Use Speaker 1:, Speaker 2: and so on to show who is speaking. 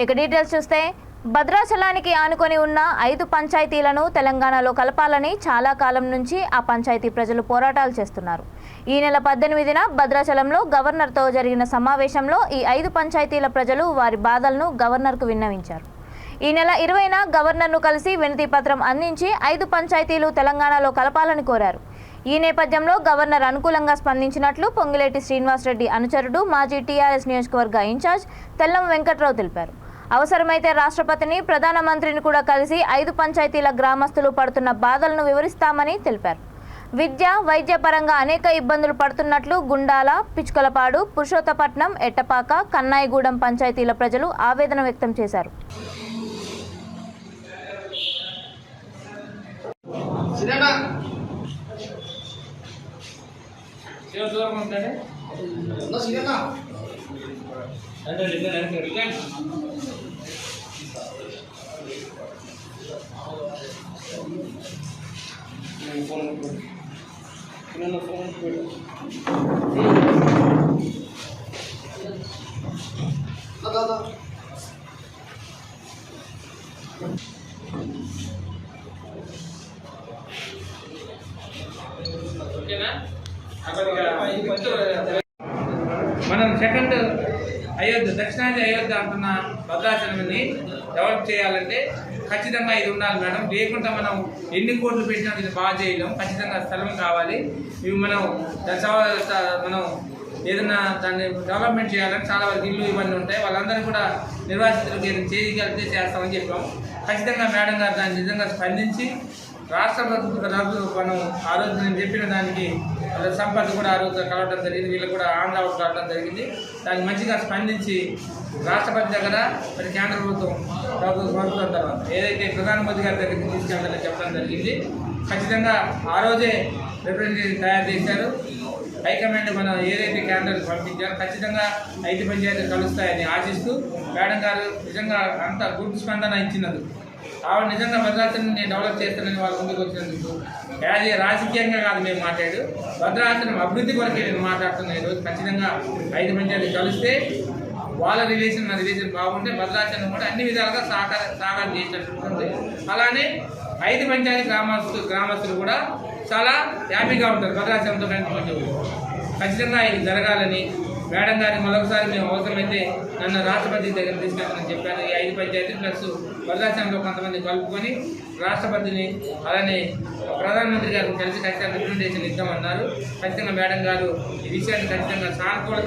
Speaker 1: ఇక డీటెయిల్స్ చూస్తే భద్రాచలానికి ఆనుకొని ఉన్న 5 పంచాయతీలను తెలంగాణలో కలపాలని చాలా కాలం నుంచి ఆ పంచాయతీ ప్రజలు పోరాటాలు చేస్తున్నారు. ఈ నెల 18న భద్రాచలంలో గవర్నర్తో జరిగిన సమావేశంలో ఈ 5 పంచాయతీల ప్రజలు వారి బాధలను గవర్నర్కు విన్నవించారు. ఈ నెల 20న గవర్నర్ను కలిసి వినతి పత్రం అందించి 5 పంచాయతీలు తెలంగాణలో కలపాలని కోరారు. ఈ నేపథ్యంలో గవర్నర్ అనుకూలంగా స్పందించినట్లు పొంగిలేటి శ్రీనివాసరెడ్డి అనుచరుడు మాజీ టీఆర్ఎస్ నియోజకవర్గ ఇన్ఛార్జ్ తెల్లం వెంకట్రావు తెలిపారు. అవసరమైతే రాష్ట్రపతిని, ప్రధానమంత్రిని కూడా కలిసి 5 పంచాయతీల గ్రామస్తులు పడుతున్న బాధలను వివరిస్తామని తెలిపారు. విద్య, వైద్య పరంగా అనేక ఇబ్బందులు పడుతున్నట్లు గుండాల, పిచ్చుకలపాడు, పురుషోత్తపట్నం, ఎట్టపాక, కన్నాయిగూడెం పంచాయతీల ప్రజలు ఆవేదన వ్యక్తం చేశారు.
Speaker 2: మనం సెకండ్ అయోధ్య, దక్షిణాది అయోధ్య అంటున్న భద్రాచలాన్ని డెవలప్ చేయాలంటే ఖచ్చితంగా ఇది ఉండాలి మేడం. లేకుండా మనం ఎన్ని కోట్లు పెట్టినా ఇది బాగా చేయలేం. ఖచ్చితంగా స్థలం కావాలి. ఇవి మనం ఏదైనా దాన్ని డెవలప్మెంట్ చేయాలని చాలా వరకు ఇల్లు ఇవన్నీ ఉంటాయి. వాళ్ళందరూ కూడా నిర్వాసితులకు ఏదైనా చేయగలిగితే చేస్తామని చెప్పాం. ఖచ్చితంగా మేడం గారు దాన్ని నిజంగా స్పందించి రాష్ట్ర ప్రభుత్వం మనం ఆ రోజు నేను చెప్పిన దానికి సంపద కూడా ఆ రోజు కలవడం జరిగింది. వీళ్ళు కూడా ఆంధ్ర కలవడం జరిగింది. దానికి మంచిగా స్పందించి రాష్ట్రపతి దగ్గర మరి కేంద్ర ప్రభుత్వం తర్వాత ఏదైతే ప్రధానమంత్రి గారి దగ్గరికి తీసుకెళ్ళాలని చెప్పడం జరిగింది. ఖచ్చితంగా ఆ రోజే రిప్రజెంటేటివ్ తయారు చేశారు. హైకమాండ్ మనం ఏదైతే కేంద్రానికి పంపించారో ఖచ్చితంగా 5 పంచాయతీలు కలుస్తాయని ఆశిస్తూ మేడం గారు నిజంగా అంత గుడ్ స్పందన ఇచ్చినందుకు, ఆవిడ నిజంగా భద్రాచలం నేను డెవలప్ చేస్తానని వాళ్ళ ముందుకు వచ్చినందుకు, అది రాజకీయంగా కాదు మేము మాట్లాడు, భద్రాచలం అభివృద్ధి కొరకే నేను మాట్లాడుతున్నాను. ఈరోజు ఖచ్చితంగా 5 పంచాయతీలు కలిస్తే వాళ్ళ రిలేషన్ నా రిలేషన్ బాగుంటే భద్రాచలం కూడా అన్ని విధాలుగా సహకారం చేసినట్టు. అలానే 5 పంచాయతీ గ్రామస్తులు కూడా చాలా హ్యాపీగా ఉంటారు భద్రాచలంతో కలిసి. ఖచ్చితంగా ఇది జరగాలని మేడం గారిని మరొకసారి మేము అవసరమైతే నన్ను రాష్ట్రపతి దగ్గర తీసుకెళ్తానని చెప్పాను. ఈ 5 పంచాయతీలు ప్లస్ భద్రాచలంలో కొంతమంది కలుపుకొని రాష్ట్రపతిని అలానే ప్రధానమంత్రి గారిని కలిసి ఖచ్చితంగా రిప్రజెంటేషన్ ఇద్దామన్నారు. ఖచ్చితంగా మేడం గారు ఈ విషయాన్ని ఖచ్చితంగా సానుకూలంగా